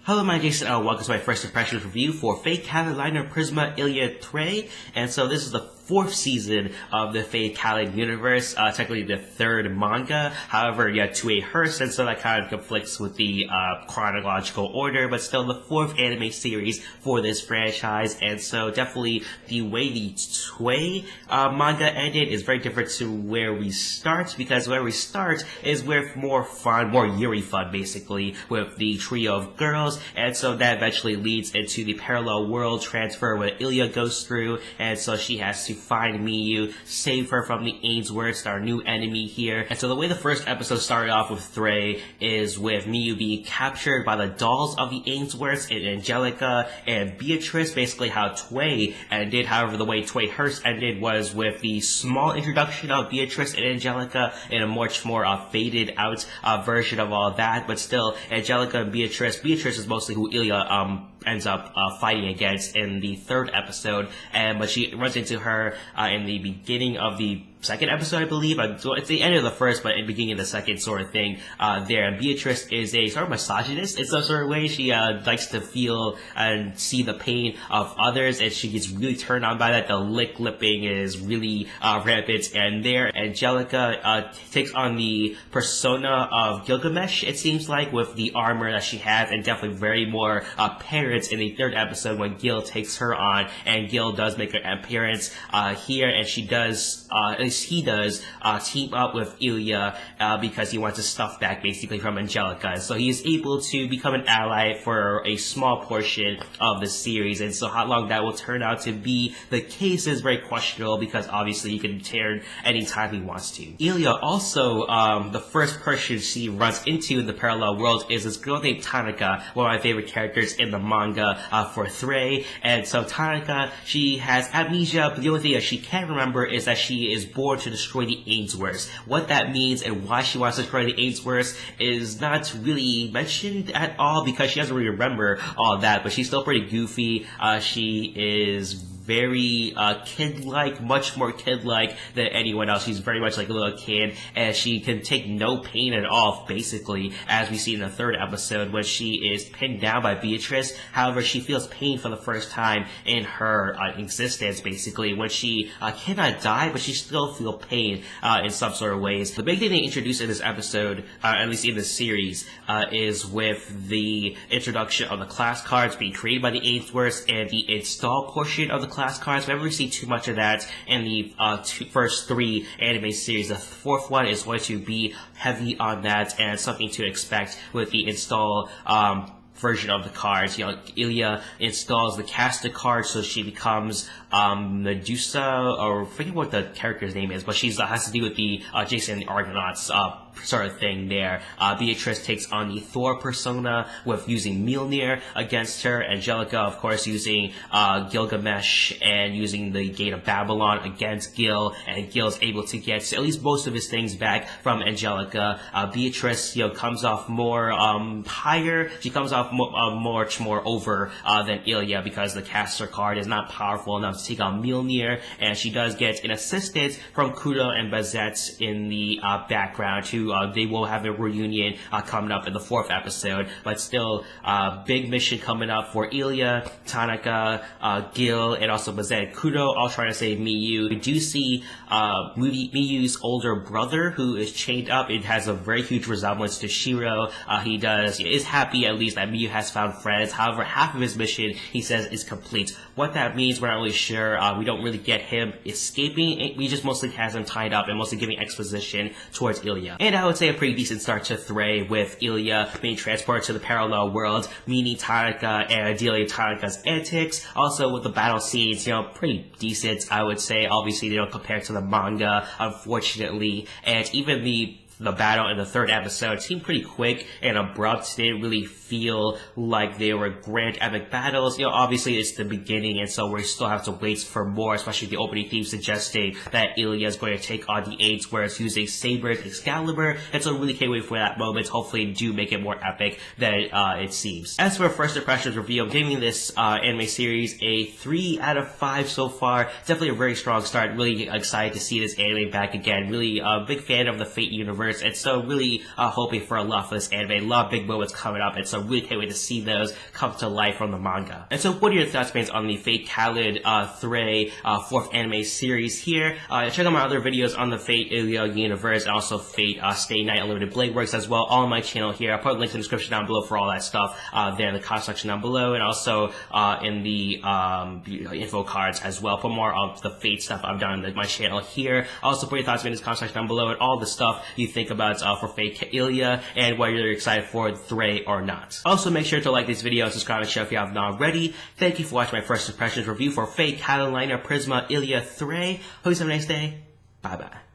Hello, my Jason. Welcome to my first impressions review for Fate Kaleid Prisma Illya 3. And so this is the fourth season of the Fate Kaleid universe, technically the third manga. However, yeah, to a hearse, and so that kind of conflicts with the chronological order, but still the fourth anime series for this franchise. And so definitely the way the Toei manga ended is very different to where we start, because where we start is with more fun, more Yuri fun, basically, with the trio of girls. And so that eventually leads into the parallel world transfer where Illya goes through, and so she has to find Miyu, save her from the Ainsworths, our new enemy here. And so the way the first episode started off with Threy is with Miyu being captured by the dolls of the Ainsworths and Angelica and Beatrice, basically how Toei ended. However, the way Toei Hearst ended was with the small introduction of Beatrice and Angelica in a much more faded out version of all that, but still Angelica and Beatrice is mostly who Illya ends up fighting against in the third episode, but she runs into her in the beginning of the second episode, I believe. So it's the end of the first, but in the beginning of the second sort of thing there. And Beatrice is a sort of misogynist in some sort of way. She likes to feel and see the pain of others, and she gets really turned on by that. The lipping is really rampant. And there, Angelica takes on the persona of Gilgamesh, it seems like, with the armor that she has, and definitely very more apparent in the third episode when Gil takes her on. And Gil does make an appearance here, and she does, at least he does, team up with Illya because he wants his stuff back, basically, from Angelica. So he is able to become an ally for a small portion of the series, and so how long that will turn out to be the case is very questionable, because obviously he can turn anytime he wants to. Illya also, the first person she runs into in the parallel world is this girl named Tanaka, one of my favorite characters in the manga for Threy. And so Tanaka, she has amnesia, but the only thing that she can remember is that she is born to destroy the Ainsworths. What that means and why she wants to destroy the Ainsworths is not really mentioned at all, because she doesn't really remember all that, but she's still pretty goofy. She is very kid-like, much more kid-like than anyone else. She's very much like a little kid, and she can take no pain at all, basically, as we see in the third episode when she is pinned down by Beatrice. However, she feels pain for the first time in her existence, basically, when she cannot die, but she still feels pain in some sort of ways. The big thing they introduced in this episode, at least in this series, is with the introduction of the class cards being created by the Ainsworths and the install portion of the class cards. We never see too much of that in the first three anime series. The fourth one is going to be heavy on that, and something to expect with the install version of the cards. You know, Illya installs the caster card, so she becomes Medusa, or I forget what the character's name is, but she's has to do with the Jason and the Argonauts sort of thing there. Beatrice takes on the Thor persona with using Mjolnir against her. Angelica, of course, using Gilgamesh and using the Gate of Babylon against Gil, and Gil's able to get at least most of his things back from Angelica. Beatrice, comes off more higher. She comes off much more over than Illya, because the caster card is not powerful enough to take on Mjolnir, and she does get an assistance from Kudo and Bazette in the background too. They will have a reunion coming up in the fourth episode, but still, big mission coming up for Illya, Tanaka, Gil, and also Bazette, Kudo, all trying to save Miyu. We do see Miyu's older brother, who is chained up. It has a very huge resemblance to Shiro. He is happy at least that Miyu has found friends. However, half of his mission, he says, is complete. What that means, we're not really sure. We don't really get him escaping. We just mostly has him tied up and mostly giving exposition towards Illya. And I would say a pretty decent start to Threy, with Illya being transported to the parallel world, meeting Tanaka and dealing Tanaka's antics. Also with the battle scenes, pretty decent, I would say. Obviously, they don't compare to the manga, unfortunately. And even the battle in the third episode seemed pretty quick and abrupt. They didn't really feel like they were grand epic battles. Obviously it's the beginning, and so we still have to wait for more, especially the opening theme suggesting that Illya is going to take on the Ainsworths using Saber and Excalibur, and so really can't wait for that moment. Hopefully do make it more epic than it seems. As for first impressions review, I'm giving this anime series a 3 out of 5 so far. Definitely a very strong start. Really excited to see this anime back again. Really a big fan of the Fate universe. universe, and so really hoping for a lot for this anime. A lot of big moments coming up, and so really can't wait to see those come to life from the manga. And so what are your thoughts, fans, on the Fate Kaleid 3 4th anime series here? Check out my other videos on the Fate Illya universe, and also Fate Stay Night Unlimited Blade Works as well, all on my channel here. I'll put links in the description down below for all that stuff there in the comment section down below, and also in the info cards as well. Put more of the Fate stuff I've done on my channel here. Also put your thoughts in the comment section down below and all the stuff you think about for Fate Illya and whether you're excited for 3 or not. Also make sure to like this video and subscribe to the show if you have not already. Thank you for watching my first impressions review for Fate Kaleid Prisma Illya 3. Hope you have a nice day. Bye bye.